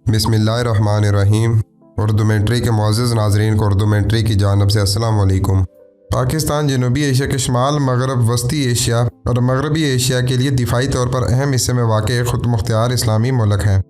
बिस्मिल्लाहिर्रहमानिर्रहीम। उर्दू मेंट्री के मुअज़्ज़ज़ नाज़रीन को उर्दू मेंट्री की जानिब से अस्सलाम वालेकुम। पाकिस्तान जनूबी एशिया के शुमाल मगरब वस्ती एशिया और मगरबी एशिया के लिए दिफाई तौर पर अहम हिस्से में वाक़ खुद मुख्तियार इस्लामी मुल्क है।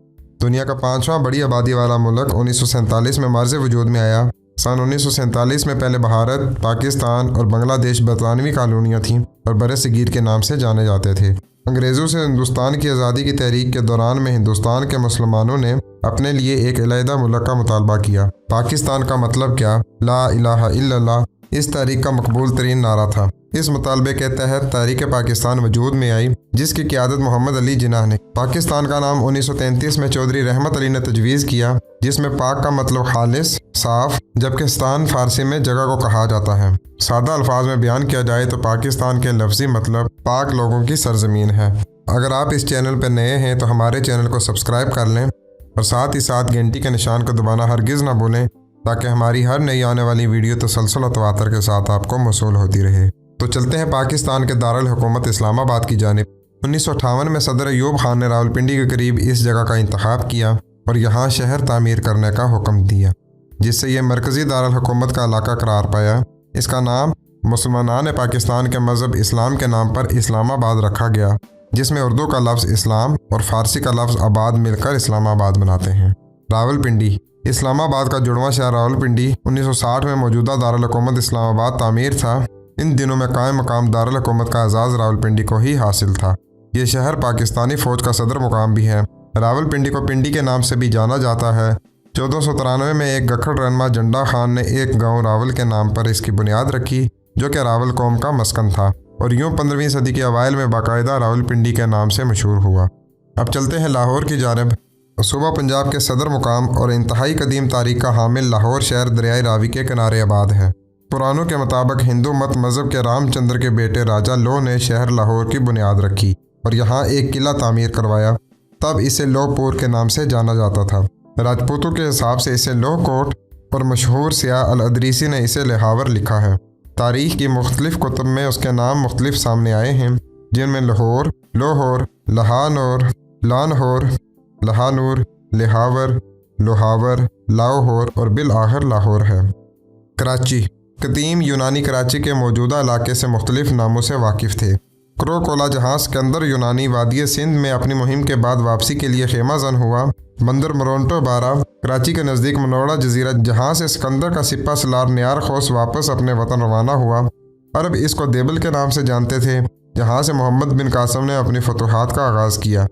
दुनिया का 5वां बड़ी आबादी वाला मुल्क 1947 में मर्ज़ वजूद में आया। सन 1947 में पहले भारत, पाकिस्तान और बांग्लादेश बरतानवी कॉलोनियाँ थीं और बरसगीर के नाम से जाने जाते थे। अंग्रेज़ों से हिंदुस्तान की आज़ादी की तहरीक के दौरान में हिंदुस्तान के मुसलमानों ने अपने लिए एक अलहदा मुल्क का मुतालबा किया। पाकिस्तान का मतलब क्या? ला इलाहा इल्लल्लाह इस तहरीक का मकबूल तरीन नारा था। इस मुतालबे के तहत तहरीक पाकिस्तान वजूद में आई, जिसकी क़ियादत मोहम्मद अली जिन्नाह ने। पाकिस्तान का नाम 1933 में चौधरी रहमत अली ने तजवीज़ किया, जिसमें पाक का मतलब खालिस, साफ, जबकि स्तान फारसी में जगह को कहा जाता है। सादा अल्फाज में बयान किया जाए तो पाकिस्तान के लफ्ज़ी मतलब पाक लोगों की सरजमीन है। अगर आप इस चैनल पर नए हैं तो हमारे चैनल को सब्सक्राइब कर लें और साथ ही साथ घंटी के निशान को दबाना हरगिज़ ना भूलें, ताकि हमारी हर नई आने वाली वीडियो तसलसल और तवातर के साथ आपको मौसूल होती रहे। तो चलते हैं पाकिस्तान के दारुल हुकूमत इस्लामाबाद की जानिब। 1958 में सदर अयूब खान ने रावलपिंडी के करीब इस जगह का इंतखाब किया और यहाँ शहर तामीर करने का हुक्म दिया, जिससे यह मरकज़ी दारुल हुकूमत का इलाका करार पाया। इसका नाम मुसलमानान पाकिस्तान के मज़हब इस्लाम के नाम पर इस्लामाबाद रखा गया, जिसमें उर्दू का लफ्ज़ इस्लाम और फ़ारसी का लफ्ज़ आबाद मिलकर इस्लामाबाद बनाते हैं। रावलपिंडी इस्लामाबाद का जुड़वां शहर रावलपिंडी 1960 में मौजूदा दारुल हुकूमत इस्लामाबाद तामीर था। इन दिनों में कायम मकाम दारुल हुकूमत का एजाज़ रावलपिंडी को ही हासिल था। ये शहर पाकिस्तानी फ़ौज का सदर मुकाम भी है। रावलपिंडी को पिंडी के नाम से भी जाना जाता है। 1493 में एक गखड़ रहनुमा जंडा खान ने एक गाँव रावल के नाम पर इसकी बुनियाद रखी, जो कि रावल कौम का मस्कन था और यूँ 15वीं सदी के अवाइल में बाकायदा रावलपिंडी के नाम से मशहूर हुआ। अब चलते हैं लाहौर की जानिब। सूबा पंजाब के सदर मुकाम और इंतहाई कदीम तारीख का हामिल लाहौर शहर दरियाई रावी के किनारे आबाद है। पुरानों के मुताबिक हिंदू मत मज़हब के रामचंद्र के बेटे राजा लोह ने शहर लाहौर की बुनियाद रखी और यहाँ एक किला तामीर करवाया। तब इसे लोहपुर के नाम से जाना जाता था। राजपूतों के हिसाब से इसे लोह कोट और मशहूर सियाह अल अदरीसी ने इसे लाहौर लिखा है। तारीख की मुख्तलिफ कुतुब में उसके नाम मुख्तलिफ सामने आए हैं, जिनमें लाहौर, लोहौर, लहानौर, लानहौर, लहानूर, लिहावर, लोहावर, लाहौर और बिल आखिर लाहौर है। कराची कदीम यूनानी कराची के मौजूदा इलाके से मुख्तलिफ नामों से वाकिफ़ थे। क्रोकोला जहाज़ सिकंदर यूनानी वादी सिंध में अपनी मुहिम के बाद वापसी के लिए खेमा जन हुआ। बंदर मोरंटो बारा कराची के नज़दीक मनोड़ा जजीरा जहाँ से सिकंदर का सिपा सलार नियार खोस वापस अपने वतन रवाना हुआ। अरब इसको देबल के नाम से जानते थे, जहाँ से मोहम्मद बिन कासम ने अपनी फतूहात का आगाज़ किया।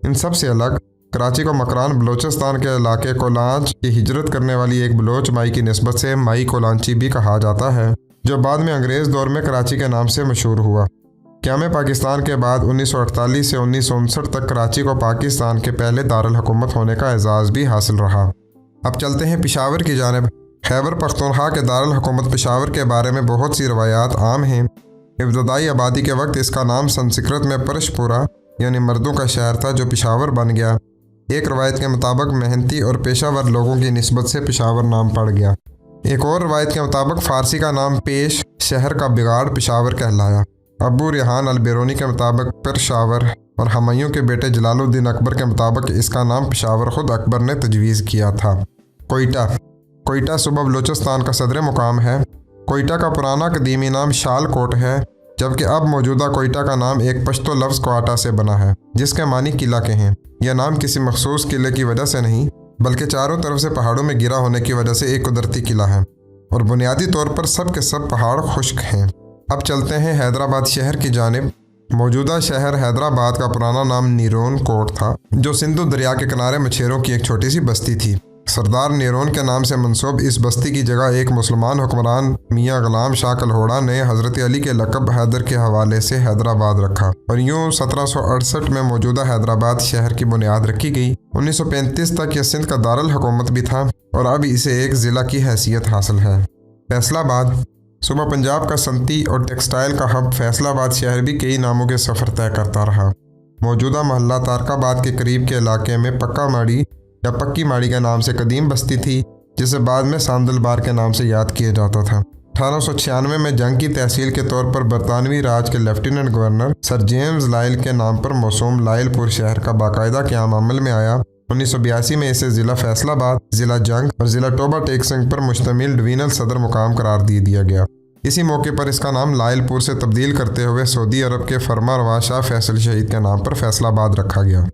इन सब से अलग कराची को मकरान बलोचिस्तान के इलाके कोलांच की हिजरत करने वाली एक बलोच माई की निस्बत से माई कोलांची भी कहा जाता है, जो बाद में अंग्रेज़ दौर में कराची के नाम से मशहूर हुआ। क़याम पाकिस्तान के बाद 1948 से 1959 तक कराची को पाकिस्तान के पहले दारुल हुकूमत होने का एजाज़ भी हासिल रहा। अब चलते हैं पेशावर की जानिब। खैबर पख्तूनख्वा के दारुल हुकूमत पेशावर के बारे में बहुत सी रवायात आम हैं। इब्तदाई आबादी के वक्त इसका नाम संस्कृत में परशपुरा यानी मर्दों का शहर था, जो पेशावर बन गया। एक रवायत के मुताबिक मेहनती और पेशावर लोगों की निस्बत से पेशावर नाम पड़ गया। एक और रवायत के मुताबिक फ़ारसी का नाम पेश, शहर का बिगाड़, पेशावर कहलाया। अबू रेहान अल बेरूनी के मुताबिक पेशावर और हमायूं के बेटे जलालुद्दीन अकबर के मुताबिक इसका नाम पेशावर खुद अकबर ने तजवीज़ किया था। कोयटा सूबा बलूचिस्तान का सदर मुकाम है। कोयटा का पुराना कदीमी नाम शाल कोट है, जबकि अब मौजूदा कोयटा का नाम एक पश्तो लफ्ज़ कोआटा से बना है, जिसके मानी किला के हैं। यह नाम किसी मखसूस किले की वजह से नहीं, बल्कि चारों तरफ से पहाड़ों में गिरा होने की वजह से एक कुदरती किला है और बुनियादी तौर पर सब के सब पहाड़ खुश्क हैं। अब चलते हैं हैदराबाद शहर की जानिब। मौजूदा शहर हैदराबाद का पुराना नाम नीरोन कोट था, जो सिंधु दरिया के किनारे मछेरों की एक छोटी सी बस्ती थी। सरदार नीरोन के नाम से मंसूब इस बस्ती की जगह एक मुसलमान हुक्मरान मियाँ गुलाम शाह कल्होड़ा ने हज़रत अली के लक़ब हैदर के हवाले से हैदराबाद रखा और यूँ 1768 में मौजूदा हैदराबाद शहर की बुनियाद रखी गई। 1935 तक यह सिंध का दारुल हुकूमत भी था और अब इसे एक ज़िला की हैसियत हासिल है। फैसलाबाद सूबा पंजाब का सनती और टेक्सटाइल का हब फैसलाबाद शहर भी कई नामों के सफ़र तय करता रहा। मौजूदा महल्ला तारकाबाद के करीब के इलाके में पक्का माड़ी या पक्की माड़ी के नाम से कदीम बस्ती थी, जिसे बाद में सांदलबार के नाम से याद किया जाता था। 1896 में जंग की तहसील के तौर पर बरतानवी राज के लेफ्टिनेंट गवर्नर सर जेम्स लाइल के नाम पर मौसूम लाइलपुर शहर का बाकायदा क़याम अमल में आया 1982 में इसे ज़िला फैसलाबाद, ज़िला जंग और ज़िला टोबा टेक सिंह पर मुश्तमिल डिवीजनल सदर मुकाम करार दे दिया गया। इसी मौके पर इसका नाम लायलपुर से तब्दील करते हुए सऊदी अरब के फरमारवा शाह फैसल शहीद के नाम पर फैसलाबाद रखा गया।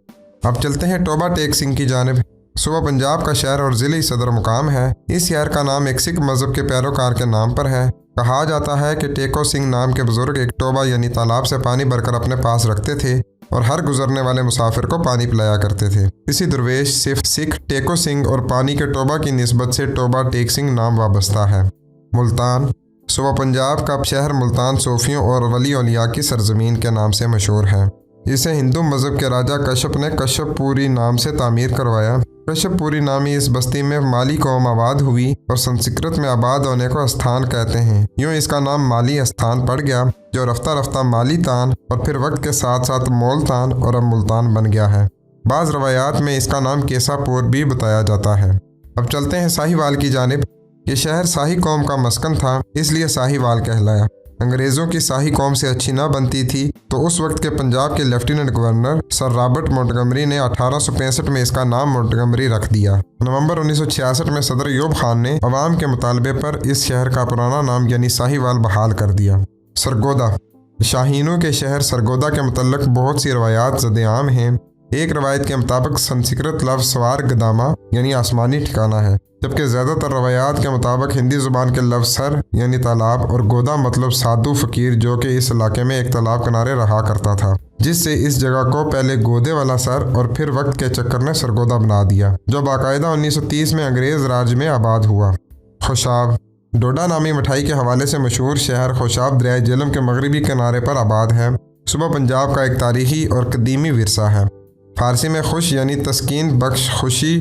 अब चलते हैं टोबा टेक सिंह की जानिब। सूबा पंजाब का शहर और ज़िले सदर मुकाम है। इस शहर का नाम एक सिख मज़हब के पैरोकार के नाम पर है। कहा जाता है कि टेको सिंह नाम के बुजुर्ग एक टोबा यानी तालाब से पानी भरकर अपने पास रखते थे और हर गुजरने वाले मुसाफिर को पानी पिलाया करते थे। इसी दरवेश सिर्फ सिख टेको सिंह और पानी के टोबा की निस्बत से टोबा टेक सिंह नाम वाबस्ता है। मुल्तान सूबा पंजाब का शहर मुल्तान सूफियों और वली औलिया की सरजमीन के नाम से मशहूर है। इसे हिंदू मज़हब के राजा कश्यप ने कश्यपपुरी नाम से तामीर करवाया। कश्यपपुरी नामी इस बस्ती में माली कौम आबाद हुई और संस्कृत में आबाद होने को स्थान कहते हैं। यूँ इसका नाम माली स्थान पड़ गया, जो रफ्ता रफ्ता माली तान और फिर वक्त के साथ साथ मोलतान और अब मुल्तान बन गया है। बाज़ रवायात में इसका नाम केसापुर भी बताया जाता है। अब चलते हैं साहिवाल की जानिब। ये शहर शाही कौम का मस्कन था, इसलिए साहिवाल कहलाया। अंग्रेज़ों की शाही कौम से अच्छी ना बनती थी तो उस वक्त के पंजाब के लेफ्टिनेंट गवर्नर सर रॉबर्ट मोंटगमरी ने 1865 में इसका नाम मोंटगमरी रख दिया। नवंबर 1966 में सदर अयूब खान ने अवाम के मुतालबे पर इस शहर का पुराना नाम यानी साहिवाल बहाल कर दिया। सरगोदा शाहीनों के शहर सरगोदा के मुतल्लक बहुत सी रवायात ज़द-ए-आम हैं। एक रवायत के मुताबिक संस्कृत लफ्ज़ सवार गदामा यानी आसमानी ठिकाना है, जबकि ज़्यादातर रवायात के मुताबिक हिंदी ज़ुबान के लफ्ज़ सर यानी तालाब और गोदा मतलब साधु फ़कीर जो कि इस इलाके में एक तालाब किनारे रहा करता था, जिससे इस जगह को पहले गोदे वाला सर और फिर वक्त के चक्कर ने सरगोदा बना दिया, जो बाकायदा 1930 में अंग्रेज़ राज में आबाद हुआ। खुशाब डोडा नामी मिठाई के हवाले से मशहूर शहर खुशाब दरियाए जेहलम के मगरबी किनारे पर आबाद है। सूबा पंजाब का एक तारीखी और कदीमी विरसा है। फ़ारसी में खुश यानी तस्कीन बख्श खुशी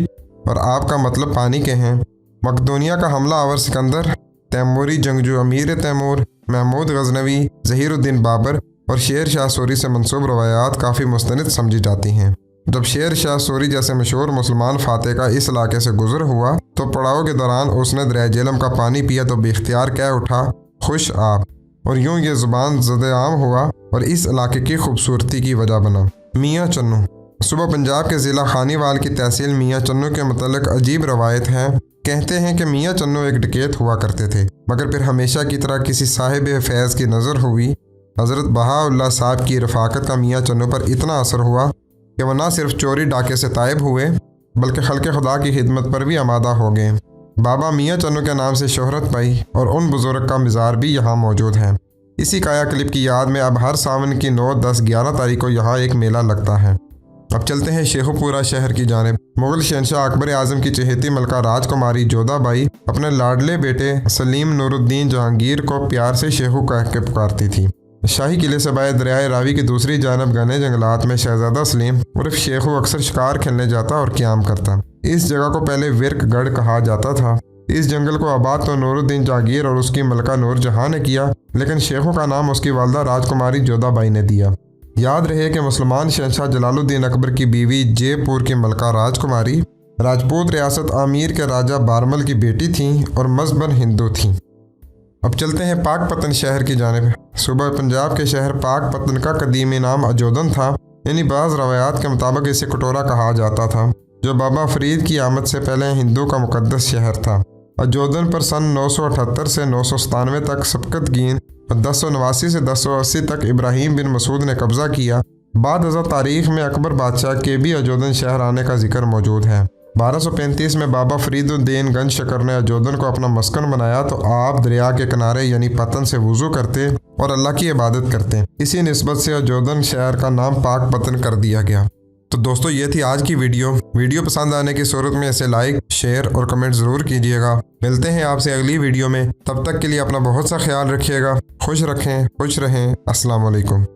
और आप का मतलब पानी के हैं। मकदूनिया का हमला आवर सिकंदर, तैमूरी जंगजू अमीर तैमूर, महमूद गजनवी, ज़हीरुद्दीन बाबर और शेर शाह सूरी से मंसूब रवायात काफ़ी मुस्तनिद समझी जाती हैं। जब शेर शाह सूरी जैसे मशहूर मुसलमान फातह का इस इलाके से गुजर हुआ तो पड़ाव के दौरान उसने दरिया जेहलम का पानी पिया तो बेख्तियार कह उठा खुश आप, और यूँ ये ज़ुबान ज़द-ए-आम हुआ और इस इलाके की खूबसूरती की वजह बना। मियाँ चन्नू सूबा पंजाब के ज़िला खानीवाल की तहसील मियाँ चन्नू के मुतल्लिक अजीब रवायत है। कहते हैं कि मियाँ चन्नू एक डकैत हुआ करते थे, मगर फिर हमेशा की तरह किसी साहिब फैज़ की नज़र हुई। हज़रत बहाउल्लाह साहब की रफ़ाकत का मियाँ चन्नू पर इतना असर हुआ कि वह न सिर्फ चोरी डाके से तायब हुए बल्कि खल्क़े खुदा की खिदमत पर भी आमादा हो गए। बाबा मियाँ चन्नू के नाम से शोहरत पाई और उन बुज़ुर्ग का मज़ार भी यहाँ मौजूद है। इसी काया क्लिप की याद में अब हर सावन की 9, 10, 11 तारीख को यहाँ एक मेला लगता है। अब चलते हैं शेखुपुरा शहर की जानिब। मुग़ल शहंशाह अकबर आज़म की चहेती मलका राजकुमारी जोधाबाई अपने लाडले बेटे सलीम नूरुद्दीन जहांगीर को प्यार से शेखू कह के पुकारती थी। शाही किले से बाहर दरियाए रावी की दूसरी जानब घने जंगलात में शहजादा सलीम उर्फ शेखू अक्सर शिकार खेलने जाता और क़याम करता। इस जगह को पहले विरकगढ़ कहा जाता था। इस जंगल को आबाद तो नूरुद्दीन जहांगीर और उसकी मलका नूरजहां ने किया, लेकिन शेखू का नाम उसकी वालदा राजकुमारी जोधाबाई ने दिया। याद रहे कि मुसलमान शहंशाह जलालुद्दीन अकबर की बीवी जयपुर की मलका राजकुमारी राजपूत रियासत आमीर के राजा बारमल की बेटी थीं और मज़हबन हिंदू थीं। अब चलते हैं पाकपतन शहर की जानिब। सूबा पंजाब के शहर पाकपतन का कदीमी नाम अजोदन था, यानी बाज़ रवायात के मुताबिक इसे कटोरा कहा जाता था, जो बाबा फरीद की आमद से पहले हिंदू का मुकद्दस शहर था। अजोदन पर सन 978 से 997 तक सबकतगीन और 1089 से 1080 तक इब्राहिम बिन मसूद ने कब्ज़ा किया। बाद अज़ा तारीख़ में अकबर बादशाह के भी अजोदन शहर आने का जिक्र मौजूद है। 1235 में बाबा फरीदुद्दीन गंज शकर ने अजोदन को अपना मस्कन बनाया तो आप दरिया के किनारे यानी पतन से वज़ू करते और अल्लाह की इबादत करते। इसी निस्बत से अजोदन शहर का नाम पाकपतन कर दिया गया। तो दोस्तों ये थी आज की वीडियो पसंद आने की सूरत में इसे लाइक, शेयर और कमेंट ज़रूर कीजिएगा। मिलते हैं आपसे अगली वीडियो में, तब तक के लिए अपना बहुत सा ख्याल रखिएगा। खुश रहें। अस्सलाम वालेकुम।